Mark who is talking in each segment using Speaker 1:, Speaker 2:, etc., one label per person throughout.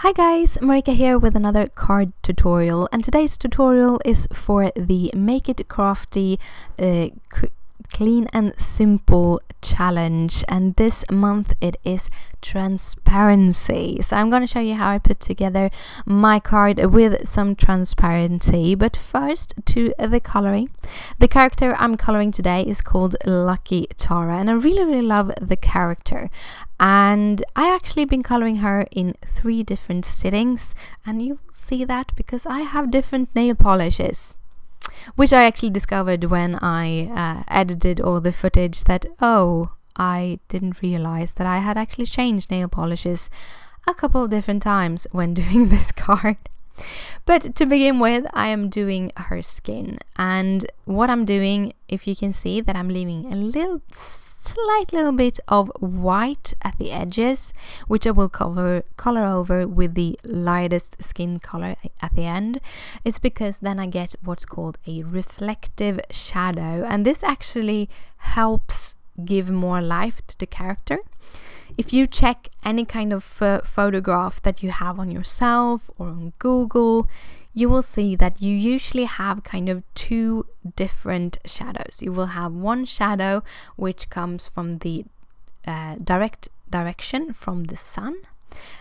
Speaker 1: Hi guys, Marika here with another card tutorial, and today's tutorial is for the Make It Crafty Clean and Simple challenge, and this month it is transparency. So I'm going to show you how I put together my card with some transparency. But first, to the coloring. The character I'm coloring today is called Lucky Tara, and I really love the character. And I actually been coloring her in 3 different sittings, and you will see that because I have different nail polishes, which I actually discovered when I edited all the footage that, I didn't realize that I had actually changed nail polishes a couple of different times when doing this card. But to begin with, I am doing her skin, and what I'm doing, if you can see that I'm leaving a slight little bit of white at the edges, which I will color over with the lightest skin color at the end, is because then I get what's called a reflective shadow, and this actually helps give more life to the character. If you check any kind of photograph that you have on yourself or on Google, you will see that you usually have kind of 2 different shadows. You will have one shadow which comes from the direct direction from the sun,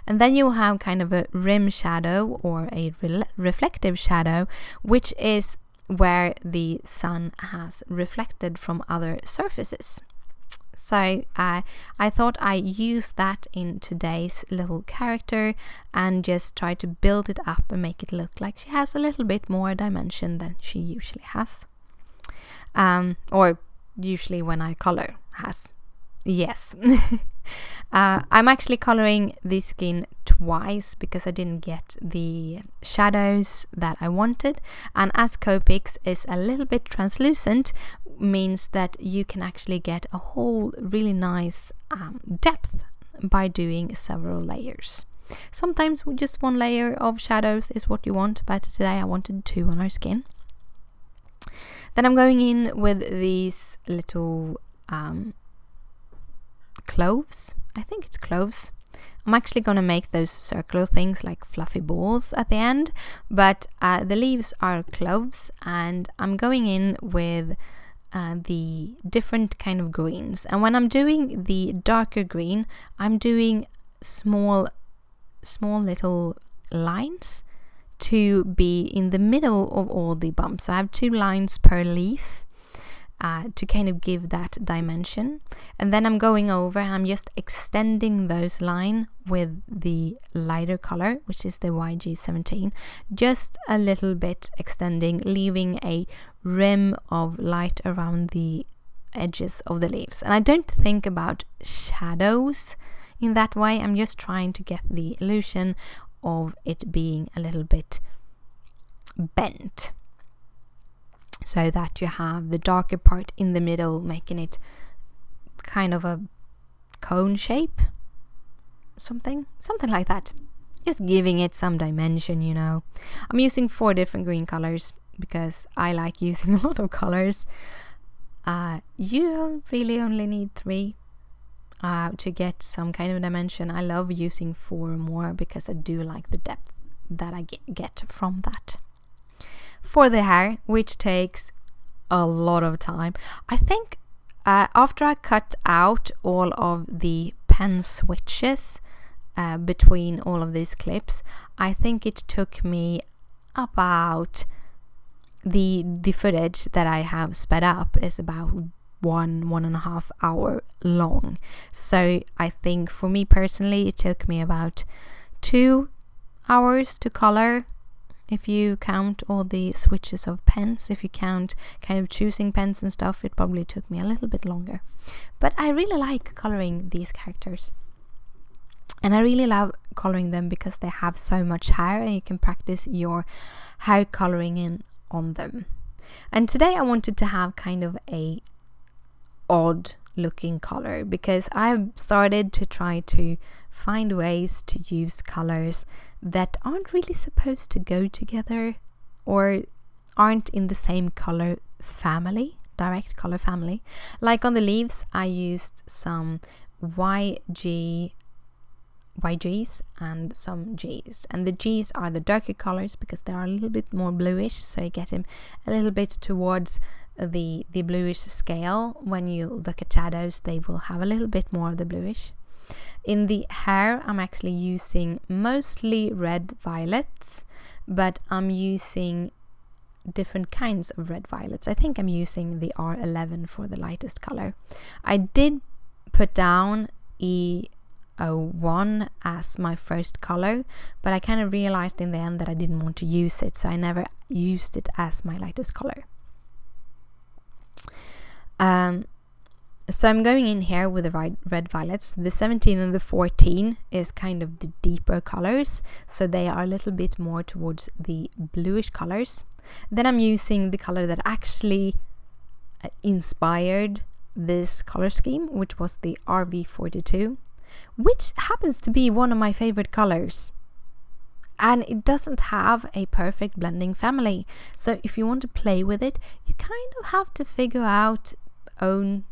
Speaker 1: and then you'll have kind of a rim shadow or a reflective shadow, which is where the sun has reflected from other surfaces. So I thought I'd use that in today's little character and just try to build it up and make it look like she has a little bit more dimension than she usually has. Or usually when I color has. Yes. I'm actually coloring the skin twice because I didn't get the shadows that I wanted, and as Copic is a little bit translucent, means that you can actually get a whole really nice depth by doing several layers. Sometimes just 1 layer of shadows is what you want, but today I wanted 2 on our skin. Then I'm going in with these little cloves. I think it's cloves. I'm actually going to make those circular things like fluffy balls at the end, but the leaves are cloves, and I'm going in with the different kind of greens. And when I'm doing the darker green, I'm doing small little lines to be in the middle of all the bumps. So I have 2 lines per leaf to kind of give that dimension, and then I'm going over and I'm just extending those lines with the lighter color, which is the YG17, just a little bit extending, leaving a rim of light around the edges of the leaves. And I don't think about shadows in that way. I'm just trying to get the illusion of it being a little bit bent, so that you have the darker part in the middle, making it kind of a cone shape, something like that. Just giving it some dimension, you know. I'm using 4 different green colors because I like using a lot of colors. You don't really only need 3 to get some kind of dimension. I love using 4 or more because I do like the depth that I get from that. For the hair, which takes a lot of time, I think after I cut out all of the pen switches between all of these clips, I think it took me about the footage that I have sped up is about 1.5 hour long. So I think for me personally it took me about 2 hours to color. If you count all the switches of pens, if you count kind of choosing pens and stuff, it probably took me a little bit longer. But I really like coloring these characters. And I really love coloring them because they have so much hair and you can practice your hair coloring on them. And today I wanted to have kind of a odd looking color because I've started to try to find ways to use colors that aren't really supposed to go together or aren't in the same color family, direct color family. Like on the leaves, I used some YG YGs and some Gs, and the Gs are the darker colors because they are a little bit more bluish, so you get them a little bit towards the bluish scale. When you look at shadows, they will have a little bit more of the bluish. In the hair, I'm actually using mostly red violets, but I'm using different kinds of red violets. I think I'm using the R11 for the lightest color. I did put down E01 as my first color, but I kind of realized in the end that I didn't want to use it, so I never used it as my lightest color. So I'm going in here with the red violets. The 17 and the 14 is kind of the deeper colors, so they are a little bit more towards the bluish colors. Then I'm using the color that actually inspired this color scheme, which was the RV42, which happens to be one of my favorite colors. And it doesn't have a perfect blending family. So if you want to play with it, you kind of have to figure out own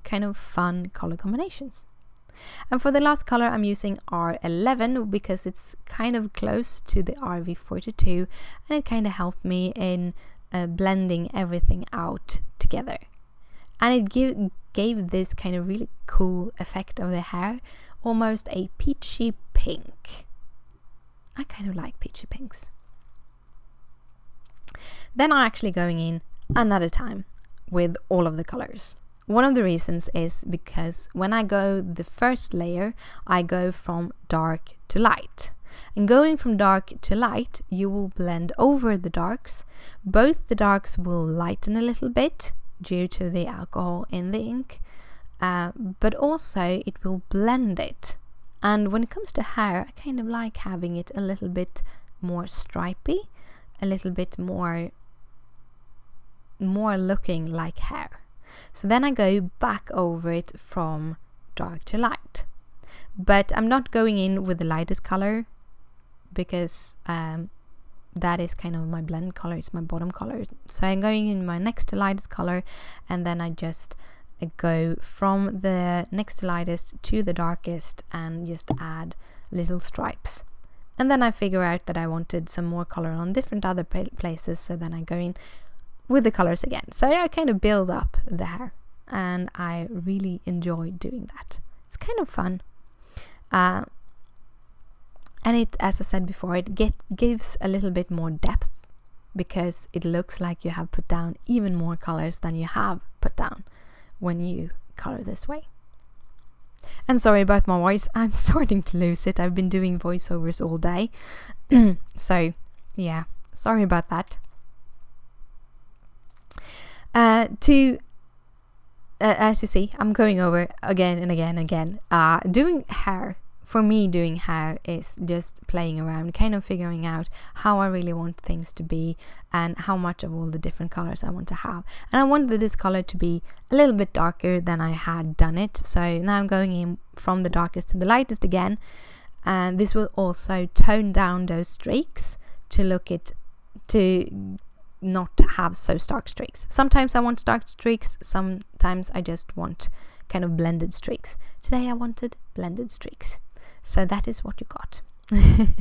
Speaker 1: kind of fun color combinations. And for the last color, I'm using R11 because it's kind of close to the RV42, and it kind of helped me in blending everything out together. And it gave this kind of really cool effect of the hair, almost a peachy pink. I kind of like peachy pinks. Then I'm actually going in another time with all of the colors. One of the reasons is because when I go the first layer, I go from dark to light. And going from dark to light, you will blend over the darks. Both the darks will lighten a little bit due to the alcohol in the ink, but also it will blend it. And when it comes to hair, I kind of like having it a little bit more stripy, a little bit more looking like hair. So then I go back over it from dark to light. But I'm not going in with the lightest color because that is kind of my blend color, it's my bottom color. So I'm going in my next to lightest color, and then I just go from the next to lightest to the darkest and just add little stripes. And then I figure out that I wanted some more color on different other places, so then I go in with the colors again. So I kind of build up the hair, and I really enjoy doing that. It's kind of fun. And it, as I said before, it gives a little bit more depth because it looks like you have put down even more colors than you have put down when you color this way. And sorry about my voice, I'm starting to lose it. I've been doing voiceovers all day. So yeah, sorry about that. As you see, I'm going over again and again and again. Doing hair, for me, doing hair is just playing around, kind of figuring out how I really want things to be and how much of all the different colors I want to have. And I wanted this color to be a little bit darker than I had done it. So now I'm going in from the darkest to the lightest again. And this will also tone down those streaks to not have so stark streaks. Sometimes I want stark streaks, sometimes I just want kind of blended streaks. Today I wanted blended streaks, so that is what you got. Then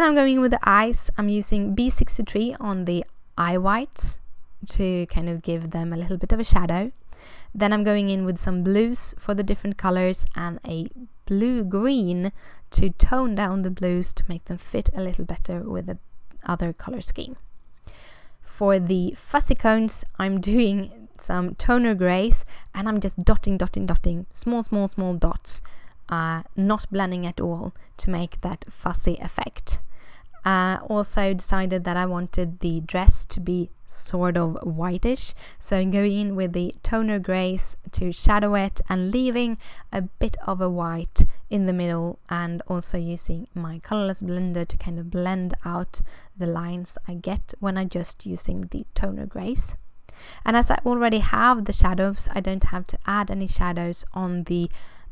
Speaker 1: I'm going with the eyes. I'm using B63 on the eye whites to kind of give them a little bit of a shadow. Then I'm going in with some blues for the different colors and a blue-green to tone down the blues to make them fit a little better with the other color scheme. For the fuzzy cones, I'm doing some toner grays, and I'm just dotting small dots, not blending at all to make that fuzzy effect. Also decided that I wanted the dress to be sort of whitish, so I'm going in with the toner grays to shadow it and leaving a bit of a white in the middle, and also using my colorless blender to kind of blend out the lines I get when I'm just using the toner grays. And as I already have the shadows, I don't have to add any shadows on the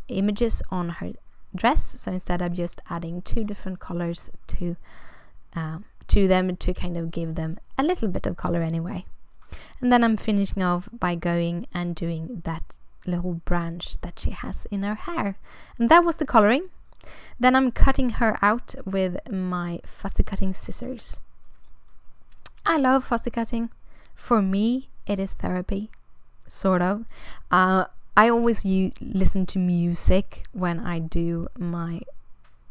Speaker 1: images on her dress, so instead I'm just adding two different colors to them to kind of give them a little bit of color anyway. And then I'm finishing off by going and doing that little branch that she has in her hair. And that was the coloring. Then I'm cutting her out with my fussy cutting scissors. I love fussy cutting. For me, it is therapy, sort of. I always listen to music when I do my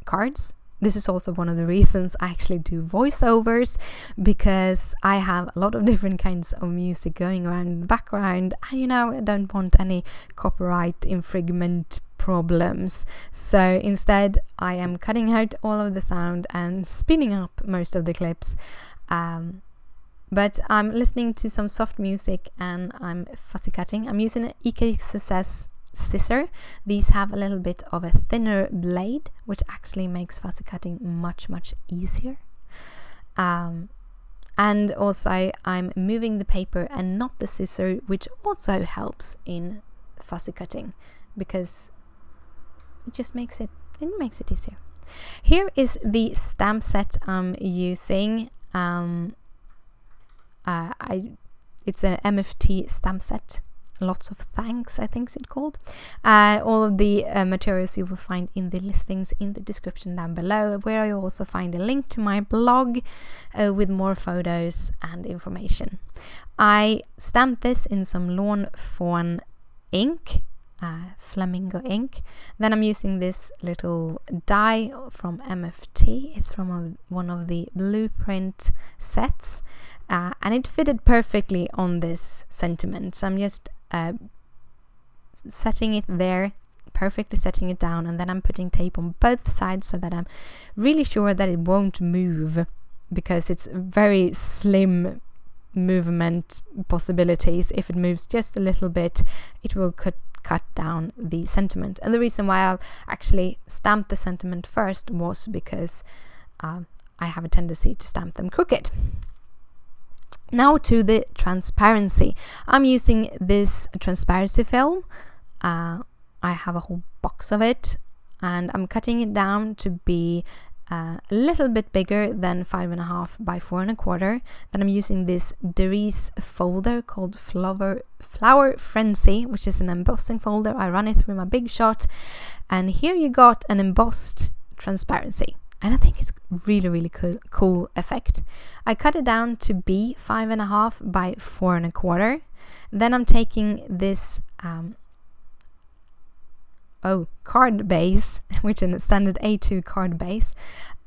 Speaker 1: cards. This is also one of the reasons I actually do voiceovers, because I have a lot of different kinds of music going around in the background, and I don't want any copyright infringement problems. So instead I am cutting out all of the sound and speeding up most of the clips. But I'm listening to some soft music and I'm fussy cutting. I'm using an CAS scissor. These have a little bit of a thinner blade, which actually makes fussy cutting much easier. And also I'm moving the paper and not the scissor, which also helps in fussy cutting, because it just makes it easier. Here is the stamp set I'm using. It's a MFT stamp set. Lots of thanks, I think it's called. All of the materials you will find in the listings in the description down below, where you also find a link to my blog with more photos and information. I stamped this in some Lawn Fawn ink, flamingo ink. Then I'm using this little die from MFT. It's from one of the blueprint sets, and it fitted perfectly on this sentiment. So I'm just setting it there, perfectly setting it down, and then I'm putting tape on both sides so that I'm really sure that it won't move, because it's very slim movement possibilities. If it moves just a little bit, it will cut down the sentiment. And the reason why I actually stamped the sentiment first was because I have a tendency to stamp them crooked. Now to the transparency. I'm using this transparency film. I have a whole box of it, and I'm cutting it down to be a little bit bigger than 5.5 by 4.25. Then I'm using this Dries folder called Flower Frenzy, which is an embossing folder. I run it through my Big Shot, and here you got an embossed transparency. And I think it's really cool effect. I cut it down to be 5.5 by 4.25. Then I'm taking this card base, which is a standard A2 card base,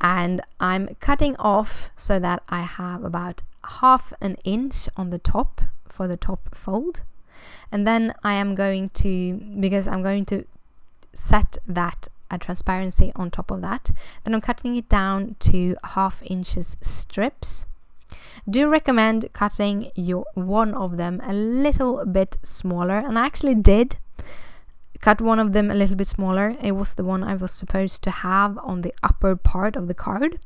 Speaker 1: and I'm cutting off so that I have about 1/2 inch on the top for the top fold. And then I'm going to set that a transparency on top of that. Then I'm cutting it down to 1/2 inches strips. Do recommend cutting one of them a little bit smaller, and I actually did cut one of them a little bit smaller. It was the one I was supposed to have on the upper part of the card.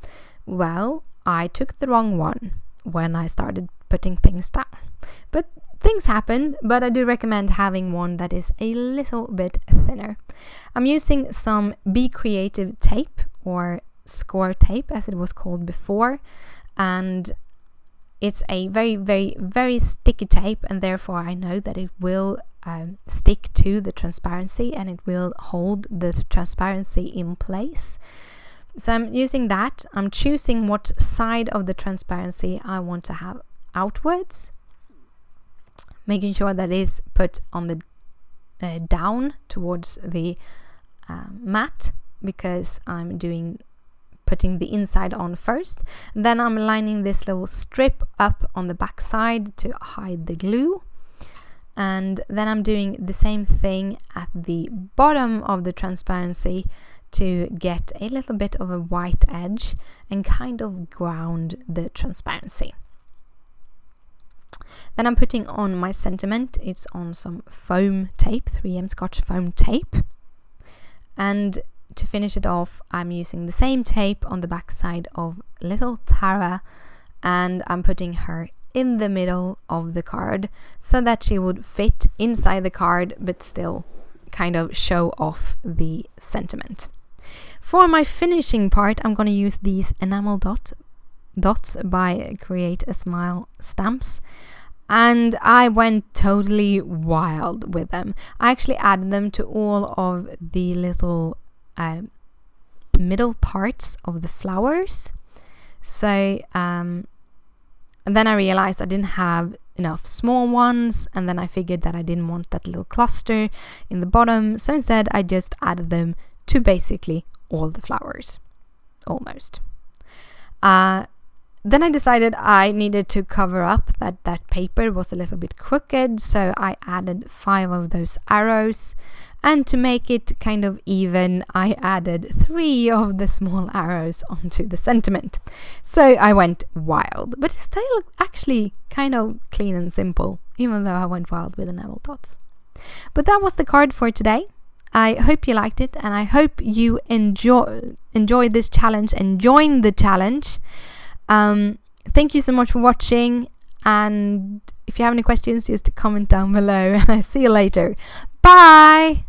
Speaker 1: Well, I took the wrong one when I started putting things down. But things happen, but I do recommend having one that is a little bit thinner. I'm using some Be Creative tape, or score tape as it was called before, and it's a very sticky tape, and therefore I know that it will stick to the transparency and it will hold the transparency in place. So I'm using that. I'm choosing what side of the transparency I want to have outwards, making sure that it is put on the down towards the mat, because I'm putting the inside on first. Then I'm lining this little strip up on the back side to hide the glue, and then I'm doing the same thing at the bottom of the transparency to get a little bit of a white edge and kind of ground the transparency. Then I'm putting on my sentiment. It's on some foam tape, 3M Scotch foam tape. And to finish it off, I'm using the same tape on the back side of little Tara, and I'm putting her in the middle of the card so that she would fit inside the card but still kind of show off the sentiment. For my finishing part, I'm going to use these enamel dots by Create a Smile stamps. And I went totally wild with them. I actually added them to all of the little middle parts of the flowers. So and then I realized I didn't have enough small ones, and then I figured that I didn't want that little cluster in the bottom, so instead I just added them to basically all the flowers, almost. Then I decided I needed to cover up that paper was a little bit crooked, so I added 5 of those arrows, and to make it kind of even, I added 3 of the small arrows onto the sentiment. So I went wild, but it's still actually kind of clean and simple, even though I went wild with the navel dots. But that was the card for today. I hope you liked it, and I hope you enjoyed this challenge and joined the challenge. Thank you so much for watching, and if you have any questions, just comment down below, and I see you later. Bye!